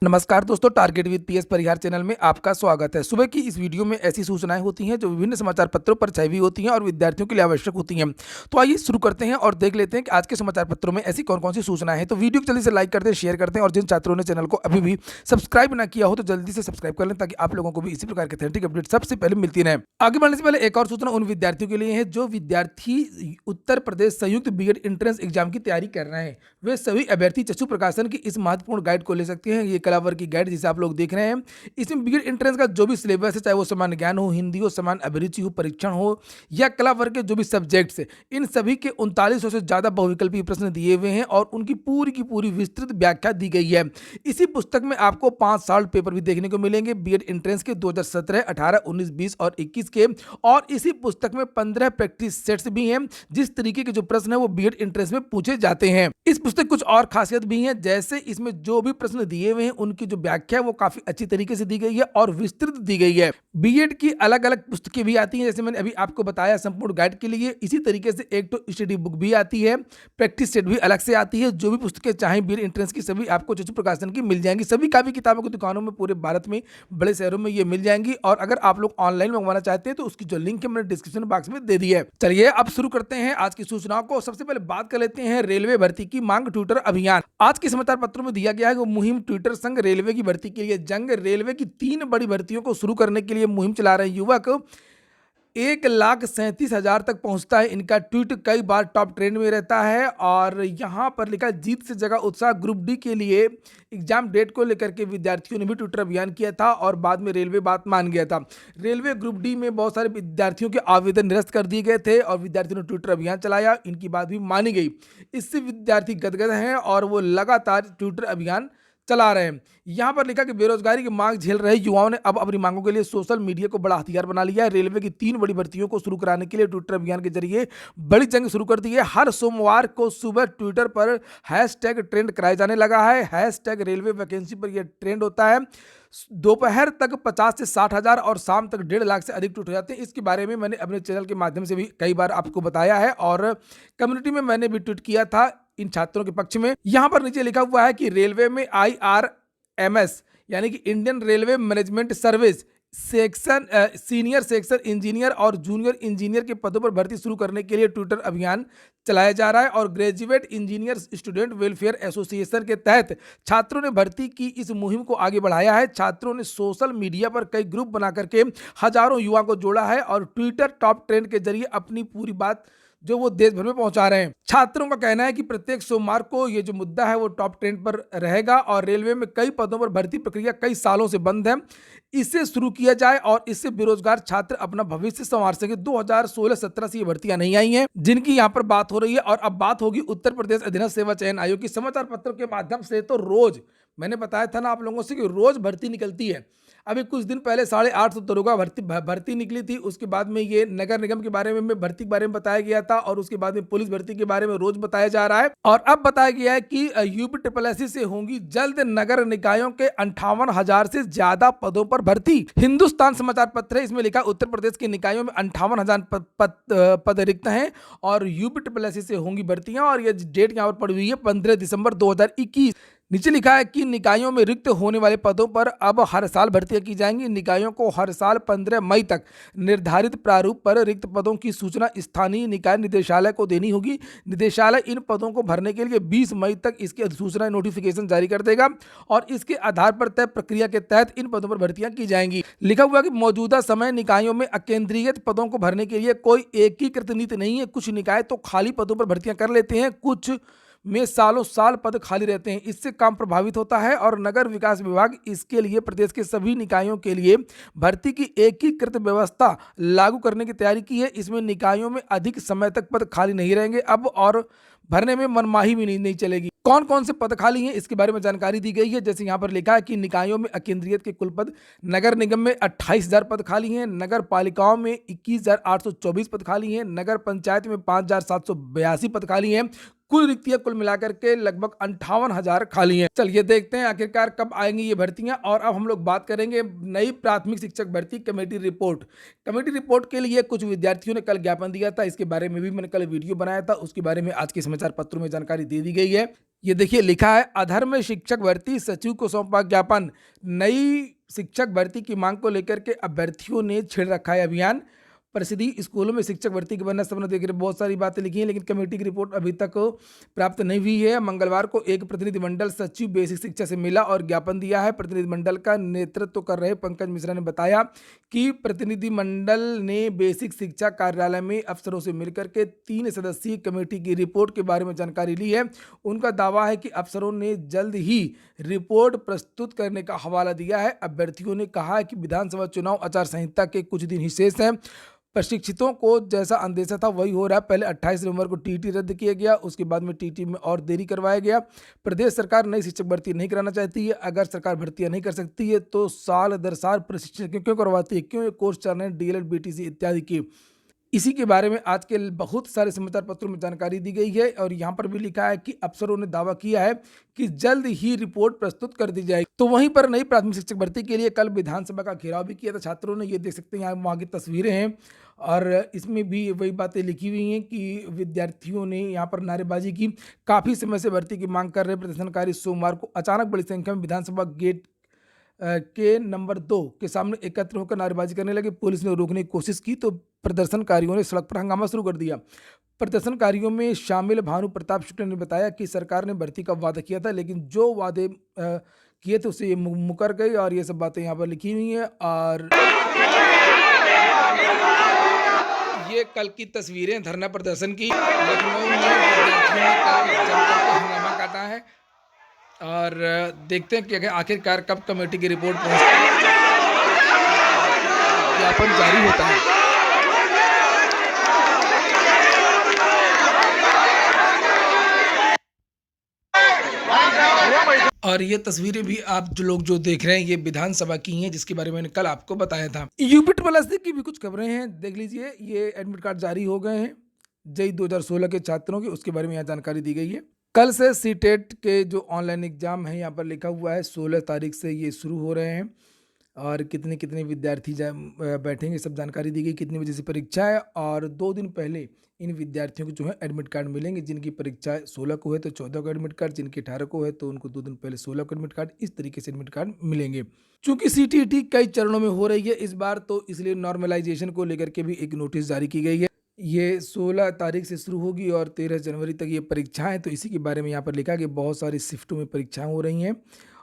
नमस्कार दोस्तों, target with PS Parihar channel में आपका स्वागत है। सुबह की इस वीडियो में ऐसी सूचनाएं होती हैं जो विभिन्न समाचार पत्रों पर छपी हुई होती हैं और विद्यार्थियों के लिए आवश्यक होती हैं। तो आइए शुरू करते हैं और देख लेते हैं कि आज के समाचार पत्रों में ऐसी कौन कौन सी सूचनाएं हैं। तो वीडियो को जल्दी से लाइक करते हैं, शेयर करते हैं और जिन छात्रों ने चैनल को अभी भी सब्सक्राइब ना किया हो तो जल्दी से सब्सक्राइब कर लें ताकि आप लोगों को भी इसी प्रकार के थेरेटिक अपडेट सबसे पहले मिलती रहे। आगे बढ़ने से पहले एक और सूचना उन विद्यार्थियों के लिए है जो विद्यार्थी उत्तर प्रदेश संयुक्त बीएड एंट्रेंस एग्जाम की तैयारी कर रहे हैं। वे सभी अभ्यर्थी चक्षु प्रकाशन की इस महत्वपूर्ण गाइड को ले सकते हैं। ये कला वर्ग की गाइड जिसे आप लोग देख रहे हैं, इसमें बीएड एंट्रेंस का जो भी सिलेबस है, चाहे वो सामान्य ज्ञान हो, हिंदी हो, समान अभिरुचि हो, परीक्षण हो या कला वर्ग के जो भी सब्जेक्ट्स है, इन सभी के 3900 से ज्यादा बहुविकल्पीय प्रश्न दिए हुए हैं और उनकी पूरी की पूरी विस्तृत व्याख्या दी गई है। इसी पुस्तक में आपको 5 साल पेपर भी देखने को मिलेंगे बीएड एंट्रेंस के 2017, 18, 19, 20 और 21 के। और इसी पुस्तक में 15 प्रैक्टिस सेट्स भी हैं जिस तरीके के जो प्रश्न है वो बीएड एंट्रेंस में पूछे जाते हैं। इस पुस्तक कुछ और खासियत भी है, जैसे इसमें जो भी प्रश्न दिए हुए हैं उनकी जो व्याख्या है वो काफी अच्छी तरीके से दी गई है और विस्तृत दी गई है। बीएड की अलग अलग पुस्तकें भी आती हैं, जैसे मैंने अभी आपको बताया संपूर्ण गाइड के लिए। इसी तरीके से एक तो स्टडी बुक भी आती है, प्रैक्टिस सेट भी अलग से आती है। जो भी पुस्तकें चाहें बीएड एंट्रेंस की सभी आपको चक्षु प्रकाशन की मिल जाएंगी। सभी कापी किताबों की दुकानों में पूरे भारत में बड़े शहरों में ये मिल जाएंगी। और अगर आप लोग ऑनलाइन मंगवाना चाहते हैं तो उसकी जो लिंक है मैंने डिस्क्रिप्शन बॉक्स में दे दी है। चलिए अब शुरू करते हैं आज की सूचनाओं को। सबसे पहले बात कर लेते हैं रेलवे भर्ती की मांग ट्विटर अभियान। आज के समाचार पत्रों में दिया गया है कि मुहिम ट्विटर संघ रेलवे की भर्ती के लिए जंग। रेलवे की 3 बड़ी भर्तियों को शुरू करने के लिए मुहिम चला रहे युवक 1,37,000 तक पहुंचता है। इनका ट्वीट कई बार टॉप ट्रेंड में रहता है और यहां पर लिखा जीत से जगह उत्साह। ग्रुप डी के लिए एग्जाम डेट को लेकर के विद्यार्थियों ने भी ट्विटर अभियान किया था और बाद में रेलवे बात मान गया था। रेलवे ग्रुप डी में बहुत सारे विद्यार्थियों के आवेदन निरस्त कर दिए गए थे और विद्यार्थियों ने ट्विटर अभियान चलाया। इनकी बात भी मानी गई। इससे विद्यार्थी गदगद हैं और वो लगातार ट्विटर अभियान चला रहे हैं। यहां पर लिखा कि बेरोजगारी की मांग झेल रहे युवाओं ने अब अपनी मांगों के लिए सोशल मीडिया को बड़ा हथियार बना लिया है। रेलवे की 3 बड़ी भर्तियों को शुरू कराने के लिए ट्विटर अभियान के जरिए बड़ी जंग शुरू कर दी है। हर सोमवार को सुबह ट्विटर पर हैशटैग ट्रेंड कराया जाने लगा है। हैशटैग रेलवे वैकेंसी पर यह ट्रेंड होता है। दोपहर तक 50 से 60,000 और शाम तक 1.5 लाख से अधिक ट्वीट हो जाते हैं। इसके बारे में मैंने अपने चैनल के माध्यम से भी कई बार आपको बताया है और कम्युनिटी में मैंने भी ट्वीट किया था इन छात्रों के पक्ष में। यहां पर नीचे लिखा हुआ है कि रेलवे में IRMS यानी कि Indian railway management service section senior section engineer और जूनियर इंजीनियर के पदों पर भर्ती शुरू करने के लिए ट्विटर अभियान चलाया जा रहा है। और graduate engineer student welfare association के तहत छात्रों ने भर्ती की इस मुहिम को आगे बढ़ाया है। छात्रों ने सोशल मीडिया पर कई ग्रुप बना करके हजारों युवाओं को जोड़ा है और ट्विटर टॉप ट्रेंड के जरिए अपनी पूरी बात जो वो देश भर में पहुंचा रहे हैं। छात्रों का कहना है कि प्रत्येक सोमवार को ये जो मुद्दा है वो टॉप ट्रेंड पर रहेगा और रेलवे में कई पदों पर भर्ती प्रक्रिया कई सालों से बंद है। इसे शुरू किया जाए और इससे बेरोजगार छात्र अपना भविष्य संवार सके। 2016-17 से ये भर्तियां नहीं आई हैं जिनकी यहाँ पर बात हो रही है। और अब बात होगी उत्तर प्रदेश अधीनस्थ सेवा चयन आयोग की। समाचार पत्रों के माध्यम से तो रोज मैंने बताया था ना आप लोगों से कि रोज भर्ती निकलती है। अभी कुछ दिन पहले 850 दरोगा भर्ती निकली थी। उसके बाद में ये नगर निगम के बारे में भर्ती के बारे में बताया गया था और उसके बाद में पुलिस भर्ती के बारे में रोज बताया जा रहा है। और अब बताया गया है कि UPSSC से होंगी जल्द नगर निकायों के 58,000 से ज्यादा पदों पर भर्ती। हिंदुस्तान समाचार पत्र है, इसमें लिखा उत्तर प्रदेश के निकायों में 58,000 पद रिक्त हैं और UPSSC से होंगी भर्तियां। और यह डेट यहाँ पर पड़ी हुई है 15 दिसंबर 2021। नीचे लिखा है कि निकायों में रिक्त होने वाले पदों पर अब हर साल भर्तियां की जाएंगी। निकायों को हर साल 15 मई तक निर्धारित प्रारूप पर रिक्त पदों की सूचना स्थानीय निकाय निदेशालय को देनी होगी। निदेशालय इन पदों को भरने के लिए 20 मई तक इसकी अधिसूचना नोटिफिकेशन जारी कर देगा और इसके आधार पर तय प्रक्रिया के तहत इन पदों पर भर्तियां की जाएंगी। लिखा हुआ कि मौजूदा समय निकायों में अकेंद्रीकृत पदों को भरने के लिए कोई एकीकृत नीति नहीं है। कुछ निकाय तो खाली पदों पर भर्तियां कर लेते हैं, कुछ में सालों साल पद खाली रहते हैं। इससे काम प्रभावित होता है और नगर विकास विभाग इसके लिए प्रदेश के सभी निकायों के लिए भर्ती की एकीकृत व्यवस्था लागू करने की तैयारी की है। इसमें निकायों में अधिक समय तक पद खाली नहीं रहेंगे अब और भरने में मनमाही भी नहीं चलेगी। कौन कौन से पद खाली हैं इसके बारे में जानकारी दी गई है। जैसे यहाँ पर लिखा है कि निकायों में अकेंद्रीयत के कुल पद, नगर निगम में 28,000 पद खाली हैं, नगर पालिकाओं में 21,824 पद खाली हैं, नगर पंचायत में 5,782 पद खाली हैं। कुल रिक्तियां कुल मिलाकर के लगभग 58,000 खाली हैं। चलिए देखते हैं आखिरकार कब आएंगी ये भर्तियां। और अब हम लोग बात करेंगे नई प्राथमिक शिक्षक भर्ती कमेटी रिपोर्ट। कमेटी रिपोर्ट के लिए कुछ विद्यार्थियों ने कल ज्ञापन दिया था, इसके बारे में भी मैंने कल वीडियो बनाया था, उसके बारे में आज के समाचार पत्रों में जानकारी दे दी गई है। ये देखिए लिखा है, अधर्म शिक्षक भर्ती, सचिव को सौंपा ज्ञापन। नई शिक्षक भर्ती की मांग को लेकर के अभ्यर्थियों ने छेड़ रखा है अभियान। परिषदीय स्कूलों में शिक्षक भर्ती के बनना संबंध देख रहे बहुत सारी बातें लिखी हैं, लेकिन कमेटी की रिपोर्ट अभी तक प्राप्त नहीं हुई है। मंगलवार को एक प्रतिनिधिमंडल सचिव बेसिक शिक्षा से मिला और ज्ञापन दिया है। प्रतिनिधिमंडल का नेतृत्व कर रहे पंकज मिश्रा ने बताया कि प्रतिनिधिमंडल ने बेसिक शिक्षा कार्यालय में अफसरों से मिलकर के 3 सदस्यीय कमेटी की रिपोर्ट के बारे में जानकारी ली है। उनका दावा है कि अफसरों ने जल्द ही रिपोर्ट प्रस्तुत करने का हवाला दिया है। अभ्यर्थियों ने कहा है कि विधानसभा चुनाव आचार संहिता के कुछ दिन ही शेष हैं। प्रशिक्षितों को जैसा अंदेशा था वही हो रहा है। पहले 28 नवंबर को टीटी रद्द किया गया, उसके बाद में टीटी में और देरी करवाया गया। प्रदेश सरकार नई शिक्षक भर्ती नहीं कराना चाहती है। अगर सरकार भर्तियां नहीं कर सकती है तो साल दर साल प्रशिक्षण क्यों करवाती है, क्यों ये कोर्स चल रहे हैं डीएलएड बीटीसी इत्यादि के। इसी के बारे में आज के बहुत सारे समाचार पत्रों में जानकारी दी गई है और यहाँ पर भी लिखा है कि अफसरों ने दावा किया है कि जल्द ही रिपोर्ट प्रस्तुत कर दी जाएगी। तो वहीं पर नई प्राथमिक शिक्षक भर्ती के लिए कल विधानसभा का घेराव भी किया था छात्रों ने। ये देख सकते हैं यहाँ वहाँ की तस्वीरें हैं और इसमें भी वही बातें लिखी हुई हैं कि विद्यार्थियों ने यहाँ पर नारेबाजी की। काफ़ी समय से भर्ती की मांग कर रहे प्रदर्शनकारी सोमवार को अचानक बड़ी संख्या में विधानसभा गेट के नंबर 2 के सामने एकत्र होकर नारेबाजी करने लगे। पुलिस ने रोकने की कोशिश की तो प्रदर्शनकारियों ने सड़क पर हंगामा शुरू कर दिया। प्रदर्शनकारियों में शामिल भानु प्रताप शुक्ल ने बताया कि सरकार ने भर्ती का वादा किया था, लेकिन जो वादे किए थे उससे ये मुकर गई और ये सब बातें यहाँ पर लिखी हुई हैं। और ये कल की तस्वीरें धरना प्रदर्शन की। लखनऊ में विद्यार्थियों ने कल जमकर के हंगामा काटा है और देखते हैं कि आखिरकार कब कमेटी की रिपोर्ट पहुंचती है, ज्ञापन जारी होता है। और ये तस्वीरें भी आप जो देख रहे हैं ये विधानसभा की हैं, जिसके बारे में मैंने कल आपको बताया था। यूपी प्लस की भी कुछ खबरें हैं, देख लीजिए। ये एडमिट कार्ड जारी हो गए हैं जेई 2016 के छात्रों के, उसके बारे में यहाँ जानकारी दी गई है। कल से सीटेट के जो ऑनलाइन एग्जाम है यहाँ पर लिखा हुआ है 16 तारीख से ये शुरू हो रहे हैं और कितने कितने विद्यार्थी बैठेंगे सब जानकारी दी गई। कितने बजे से परीक्षा है और 2 दिन पहले इन विद्यार्थियों को जो है एडमिट कार्ड मिलेंगे। जिनकी परीक्षा 16 को है तो 14 को एडमिट कार्ड, जिनकी 18 को है तो उनको 2 दिन पहले 16 को एडमिट कार्ड, इस तरीके से एडमिट कार्ड मिलेंगे। चूंकि सीटीईटी कई चरणों में हो रही है इस बार, तो इसलिए नॉर्मलाइजेशन को लेकर के भी एक नोटिस जारी की गई है। ये 16 तारीख से शुरू होगी और 13 जनवरी तक ये परीक्षाएं। तो इसी के बारे में यहाँ पर लिखा है कि बहुत सारी शिफ्टों में परीक्षाएं हो रही हैं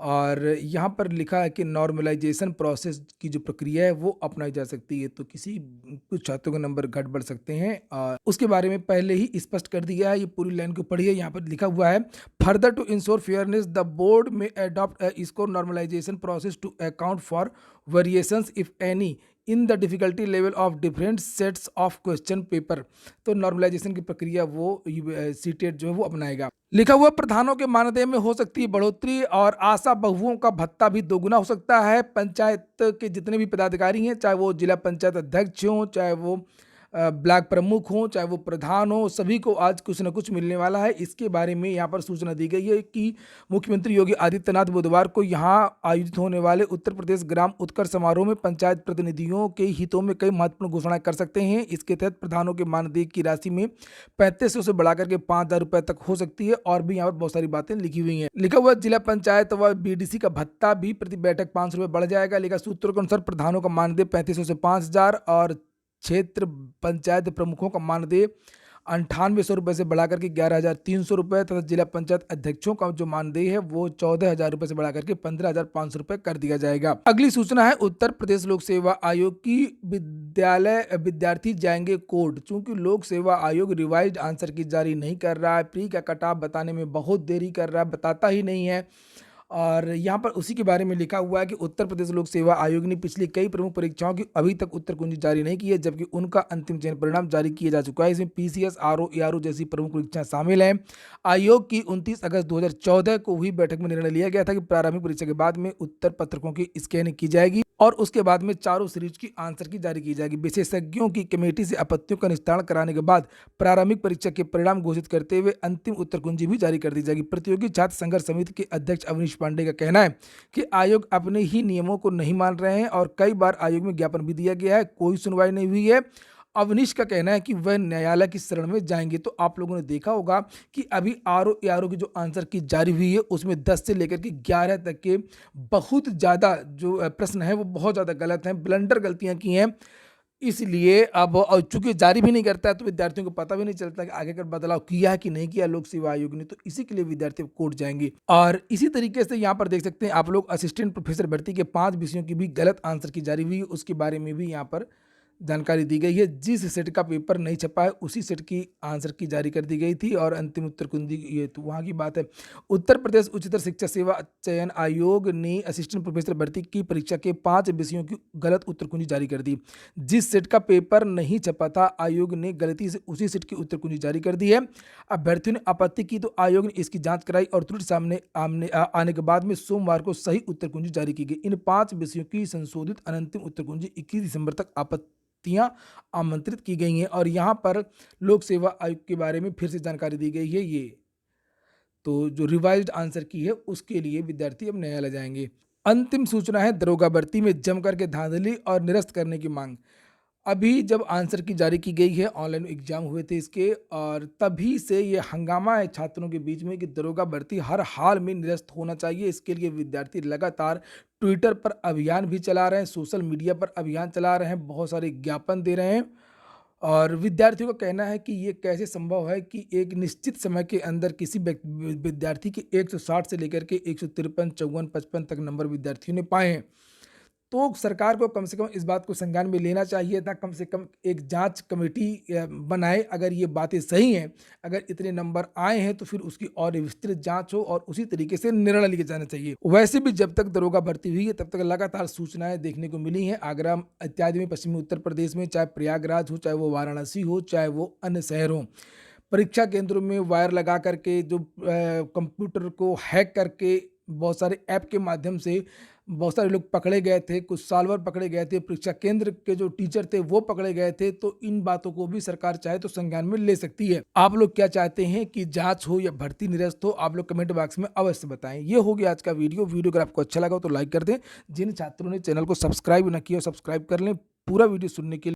और यहाँ पर लिखा है कि नॉर्मलाइजेशन प्रोसेस की जो प्रक्रिया है वो अपनाई जा सकती है। तो कुछ छात्रों के नंबर घट बढ़ सकते हैं और उसके बारे में पहले ही स्पष्ट कर दिया है। ये पूरी लाइन को पढ़िए, यहाँ पर लिखा हुआ है, further to ensure fairness the board में adopt score normalisation process to account for variations if any in the difficulty level of different sets of question paper. तो नॉर्मलाइजेशन की प्रक्रिया वो सीटेट जो है वो अपनाएगा। लिखा हुआ, प्रधानों के मानदेय में हो सकती है बढ़ोतरी और आशा बहुओं का भत्ता भी दोगुना हो सकता है। पंचायत के जितने भी पदाधिकारी हैं, चाहे वो जिला पंचायत अध्यक्ष हों, चाहे वो ब्लॉक प्रमुख हों, चाहे वो प्रधान हो, सभी को आज कुछ न कुछ मिलने वाला है। इसके बारे में यहाँ पर सूचना दी गई है कि मुख्यमंत्री योगी आदित्यनाथ बुधवार को यहाँ आयोजित होने वाले उत्तर प्रदेश ग्राम उत्कर्ष समारोह में पंचायत प्रतिनिधियों के हितों में कई महत्वपूर्ण घोषणाएं कर सकते हैं। इसके तहत प्रधानों के मानदेय की राशि में 3500 से बढ़ाकर के 5000 रुपये तक हो सकती है और भी यहाँ पर बहुत सारी बातें लिखी हुई हैं। लिखा हुआ, जिला पंचायत व बीडीसी का भत्ता भी प्रति बैठक 500 रुपये बढ़ जाएगा। लिखा, सूत्रों के अनुसार प्रधानों का मानदेय 3500 से 5000 और क्षेत्र पंचायत प्रमुखों का मानदेय 9800 रुपये से बढ़ाकर के 11300 रुपये तथा जिला पंचायत अध्यक्षों का जो मानदेय है वो 14000 रुपये से बढ़ाकर के 15500 रुपये कर दिया जाएगा। अगली सूचना है उत्तर प्रदेश लोक सेवा आयोग की, विद्यार्थी जाएंगे कोर्ट। चूंकि लोक सेवा आयोग रिवाइज्ड आंसर की जारी नहीं कर रहा है, प्री का कट ऑफ बताने में बहुत देरी कर रहा है, बताता ही नहीं है। और यहाँ पर उसी के बारे में लिखा हुआ है कि उत्तर प्रदेश लोक सेवा आयोग ने पिछली कई प्रमुख परीक्षाओं की अभी तक उत्तर कुंजी जारी नहीं की है, जबकि उनका अंतिम चयन परिणाम जारी किया जा चुका है। इसमें पीसीएस, आरओ, एआरओ जैसी प्रमुख परीक्षाएं शामिल हैं। आयोग की 29 अगस्त 2014 को हुई बैठक में निर्णय लिया गया था कि प्रारंभिक परीक्षा के बाद में उत्तर पत्रकों की स्कैनिंग की जाएगी और उसके बाद में चारों सीरीज की आंसर की जारी की जाएगी। विशेषज्ञों की कमेटी से आपत्तियों का निस्तारण कराने के बाद प्रारंभिक परीक्षा के परिणाम घोषित करते हुए अंतिम उत्तर कुंजी भी जारी कर दी जाएगी। प्रतियोगी छात्र संघर्ष समिति के अध्यक्ष अवनीश पांडे का कहना है कि आयोग अपने ही नियमों को नहीं मान रहे हैं और कई बार आयोग में ज्ञापन भी दिया गया है, कोई सुनवाई नहीं हुई है अवनीश का कहना है कि वह न्यायालय की शरण में जाएंगे। तो आप लोगों ने देखा होगा कि अभी आरओ की जो आंसर की जारी हुई है उसमें 10 से लेकर के 11 तक के बहुत ज़्यादा जो प्रश्न है वो बहुत ज़्यादा गलत हैं, ब्लंडर गलतियां की हैं। इसलिए अब और चूंकि जारी भी नहीं करता है तो विद्यार्थियों को पता भी नहीं चलता कि आगे का बदलाव किया है कि नहीं किया लोक सेवा आयोग ने, तो इसी के लिए विद्यार्थी अब कोर्ट जाएंगे। और इसी तरीके से यहाँ पर देख सकते हैं आप लोग असिस्टेंट प्रोफेसर भर्ती के 5 विषयों की भी गलत आंसर की जारी हुई है, उसके बारे में भी यहाँ पर जानकारी दी गई है। जिस सेट का पेपर नहीं छपा है उसी सेट की आंसर की जारी कर दी गई थी और अंतिम उत्तर कुंजी ये तो वहाँ की बात है। उत्तर प्रदेश उच्चतर शिक्षा सेवा चयन आयोग ने असिस्टेंट प्रोफेसर भर्ती की परीक्षा के 5 विषयों की गलत उत्तर कुंजी जारी कर दी। जिस सेट का पेपर नहीं छपा था आयोग ने गलती से उसी सेट की उत्तर कुंजी जारी कर दी है। अभ्यर्थियों ने आपत्ति की तो आयोग ने इसकी जांच कराई और त्रुटि सामने आने के बाद में सोमवार को सही उत्तर कुंजी जारी की गई। इन 5 विषयों की संशोधित अंतिम उत्तर कुंजी 21 दिसंबर तक आपत्तियां आमंत्रित की गई हैं और यहाँ पर लोक सेवा आयोग के बारे में फिर से जानकारी दी गई है। ये तो जो रिवाइज्ड आंसर की है उसके लिए विद्यार्थी अब न्यायालय जाएंगे। अंतिम सूचना है दरोगा भर्ती में जम करके धांधली और निरस्त करने की मांग। अभी जब आंसर की जारी की गई है, ऑनलाइन एग्जाम हुए थे इसके और तभी से ये हंगामा है छात्रों के बीच में कि दरोगा भर्ती हर हाल में निरस्त होना चाहिए। इसके लिए विद्यार्थी लगातार ट्विटर पर अभियान भी चला रहे हैं, सोशल मीडिया पर अभियान चला रहे हैं, बहुत सारे ज्ञापन दे रहे हैं। और विद्यार्थियों का कहना है कि ये कैसे संभव है कि एक निश्चित समय के अंदर किसी विद्यार्थी के 160 से लेकर के 153, 54, 55 तक नंबर विद्यार्थियों ने पाए हैं। तो सरकार को कम से कम इस बात को संज्ञान में लेना चाहिए था, कम से कम एक जांच कमेटी बनाए। अगर ये बातें सही हैं, अगर इतने नंबर आए हैं तो फिर उसकी और विस्तृत जांच हो और उसी तरीके से निर्णय लिए जाना चाहिए। वैसे भी जब तक दरोगा भर्ती हुई है तब तक लगातार सूचनाएं देखने को मिली हैं आगरा इत्यादि में, पश्चिमी उत्तर प्रदेश में, चाहे प्रयागराज हो, चाहे वो वाराणसी हो, चाहे वो अन्य शहर हो। परीक्षा केंद्रों में वायर लगा करके जो कंप्यूटर को हैक करके बहुत सारे ऐप के माध्यम से बहुत सारे लोग पकड़े गए थे, कुछ साल भर पकड़े गए थे, परीक्षा केंद्र के जो टीचर थे वो पकड़े गए थे। तो इन बातों को भी सरकार चाहे तो संज्ञान में ले सकती है। आप लोग क्या चाहते हैं कि जांच हो या भर्ती निरस्त हो, आप लोग कमेंट बॉक्स में अवश्य बताएं। ये हो गया आज का वीडियो अगर आपको अच्छा लगा तो लाइक कर दें। जिन छात्रों ने चैनल को सब्सक्राइब न किया सब्सक्राइब कर लें। पूरा वीडियो सुनने के लिए